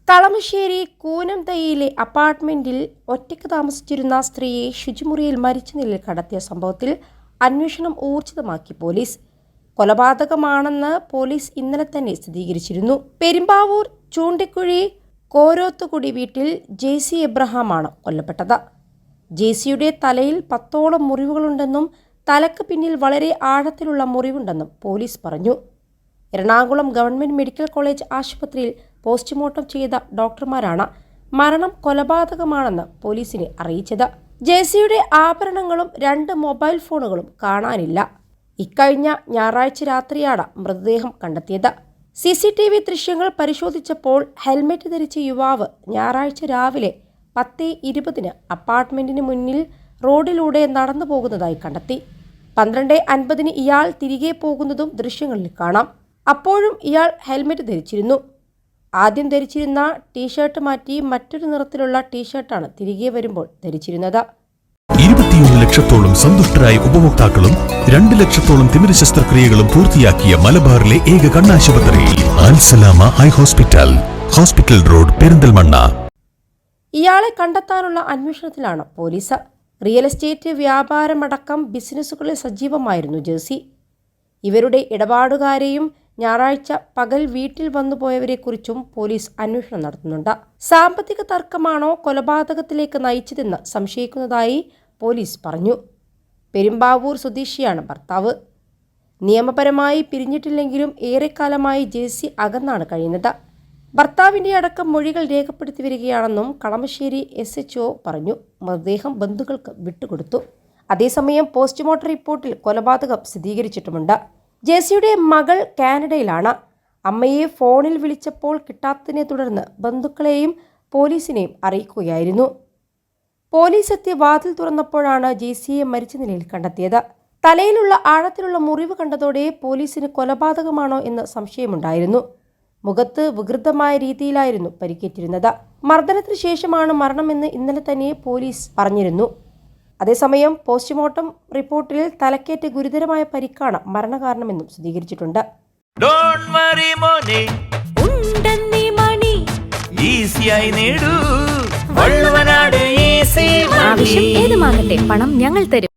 കളമശ്ശേരി കൂനംതൈയിലെ അപ്പാർട്ട്മെന്റിൽ ഒറ്റയ്ക്ക് താമസിച്ചിരുന്ന സ്ത്രീയെ ശുചിമുറിയിൽ മരിച്ച നിലയിൽ കണ്ടെത്തിയ സംഭവത്തിൽ അന്വേഷണം ഊർജിതമാക്കി പോലീസ്. കൊലപാതകമാണെന്ന് പോലീസ് ഇന്നലെ തന്നെ സ്ഥിരീകരിച്ചിരുന്നു. പെരുമ്പാവൂർ ചൂണ്ടിക്കുഴി കോരോത്തുകുടി വീട്ടിൽ ജെസി എബ്രഹാമാണ് കൊല്ലപ്പെട്ടത്. ജെസിയുടെ തലയിൽ 10ഓളം മുറിവുകളുണ്ടെന്നും തലക്ക് പിന്നിൽ വളരെ ആഴത്തിലുള്ള മുറിവുണ്ടെന്നും പോലീസ് പറഞ്ഞു. എറണാകുളം ഗവൺമെന്റ് മെഡിക്കൽ കോളേജ് ആശുപത്രിയിൽ പോസ്റ്റ്മോർട്ടം ചെയ്ത ഡോക്ടർമാരാണ് മരണം കൊലപാതകമാണെന്ന് പോലീസിനെ അറിയിച്ചത്. ജെസിയുടെ ആഭരണങ്ങളും 2 മൊബൈൽ ഫോണുകളും കാണാനില്ല. ഇക്കഴിഞ്ഞ ഞായറാഴ്ച രാത്രിയാണ് മൃതദേഹം കണ്ടെത്തിയത്. CCTV ദൃശ്യങ്ങൾ പരിശോധിച്ചപ്പോൾ ഹെൽമെറ്റ് ധരിച്ച യുവാവ് ഞായറാഴ്ച രാവിലെ 10:20 അപ്പാർട്ട്മെന്റിന് മുന്നിൽ റോഡിലൂടെ നടന്നു പോകുന്നതായി കണ്ടെത്തി. 12:50 ഇയാൾ തിരികെ പോകുന്നതും ദൃശ്യങ്ങളിൽ കാണാം. അപ്പോഴും ഇയാൾ ഹെൽമെറ്റ് ധരിച്ചിരുന്നു. ആദ്യം ധരിച്ചിരുന്ന ടീഷർട്ട് മാറ്റി മറ്റൊരു നിറത്തിലുള്ള ടീഷർട്ടാണ് തിരികെ വരുമ്പോൾ ധരിച്ചിരുന്നത്. 21 ലക്ഷത്തോളം സന്തുഷ്ടരായ ഉപഭോക്താക്കളും 2 ലക്ഷത്തോളം തിമിര ശസ്ത്രക്രിയകളും പൂർത്തിയാക്കിയ മലബാറിലെ ഏക കണ്ണാശുപത്രി Al Salama eye hospital, hospital road, Perinthalmanna. ഇയാളെ കണ്ടെത്താനുള്ള അന്വേഷണത്തിലാണ് പോലീസ്. റിയൽ എസ്റ്റേറ്റ് വ്യാപാരമടക്കം ബിസിനസ്സുകളിൽ സജീവമായിരുന്നു ജെസി. ഇവരുടെ ഇടപാടുകാരെയും ഞായറാഴ്ച പകൽ വീട്ടിൽ വന്നുപോയവരെക്കുറിച്ചും പോലീസ് അന്വേഷണം നടത്തുന്നുണ്ട്. സാമ്പത്തിക തർക്കമാണോ കൊലപാതകത്തിലേക്ക് നയിച്ചതെന്ന് സംശയിക്കുന്നതായി പോലീസ് പറഞ്ഞു. പെരുമ്പാവൂർ സ്വദേശിയാണ് ഭർത്താവ്. നിയമപരമായി പിരിഞ്ഞിട്ടില്ലെങ്കിലും ഏറെക്കാലമായി ജെസി അകന്നാണ് കഴിയുന്നത്. ഭർത്താവിൻ്റെ അടക്കം മൊഴികൾ രേഖപ്പെടുത്തി വരികയാണെന്നും കളമശ്ശേരി SHO പറഞ്ഞു. മൃതദേഹം ബന്ധുക്കൾക്ക് വിട്ടുകൊടുത്തു. അതേസമയം പോസ്റ്റ്മോർട്ടം റിപ്പോർട്ടിൽ കൊലപാതകം സ്ഥിരീകരിച്ചിട്ടുമുണ്ട്. ജെസിയുടെ മകൾ കാനഡയിലാണ്. അമ്മയെ ഫോണിൽ വിളിച്ചപ്പോൾ കിട്ടാത്തതിനെ തുടർന്ന് ബന്ധുക്കളെയും പോലീസിനെയും അറിയിക്കുകയായിരുന്നു. പോലീസ് എത്തി വാതിൽ തുറന്നപ്പോഴാണ് ജെസിയെ മരിച്ച നിലയിൽ കണ്ടെത്തിയത്. തലയിലുള്ള ആഴത്തിലുള്ള മുറിവ് കണ്ടതോടെ പോലീസിന് കൊലപാതകമാണോ എന്ന് സംശയമുണ്ടായിരുന്നു. മുഖത്ത് വികൃതമായ രീതിയിലായിരുന്നു പരിക്കേറ്റിരുന്നത്. മർദ്ദനത്തിന് ശേഷമാണ് മരണമെന്ന് ഇന്നലെ തന്നെ പോലീസ് പറഞ്ഞിരുന്നു. അതേസമയം പോസ്റ്റ്മോർട്ടം റിപ്പോർട്ടിൽ തലക്കേറ്റ ഗുരുതരമായ പരിക്കാണ് മരണകാരണമെന്നും സ്ഥിരീകരിച്ചിട്ടുണ്ട്. ആവശ്യം ഏതുമാകട്ടെ, പണം ഞങ്ങൾ തരും.